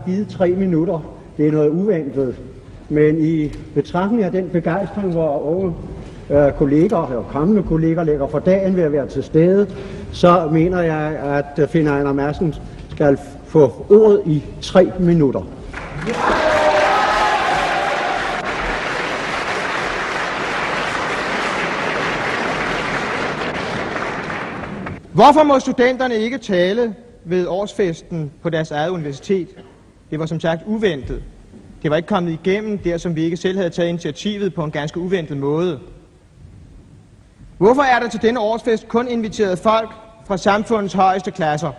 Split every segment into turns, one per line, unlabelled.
givet 3 minutter. Det er noget uventet. Men i betragtning af den begejstring, hvor unge kolleger og kommende kolleger lægger for dagen ved at være til stede, så mener jeg, at Finn Einar Madsen skal få ordet i 3 minutter.
Hvorfor må studenterne ikke tale ved årsfesten på deres eget universitet? Det var som sagt uventet. Det var ikke kommet igennem der, som vi ikke selv havde taget initiativet på en ganske uventet måde. Hvorfor er der til denne årsfest kun inviteret folk fra samfundets højeste klasser?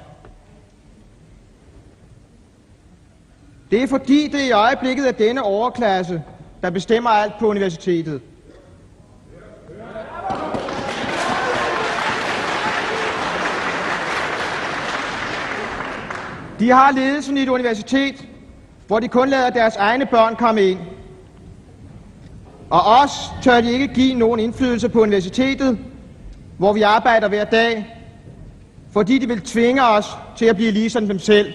Det er fordi det i øjeblikket er denne overklasse, der bestemmer alt på universitetet. De har ledelsen i et universitet, hvor de kun lader deres egne børn komme ind. Og os tør de ikke give nogen indflydelse på universitetet, hvor vi arbejder hver dag, fordi de vil tvinge os til at blive ligesom dem selv.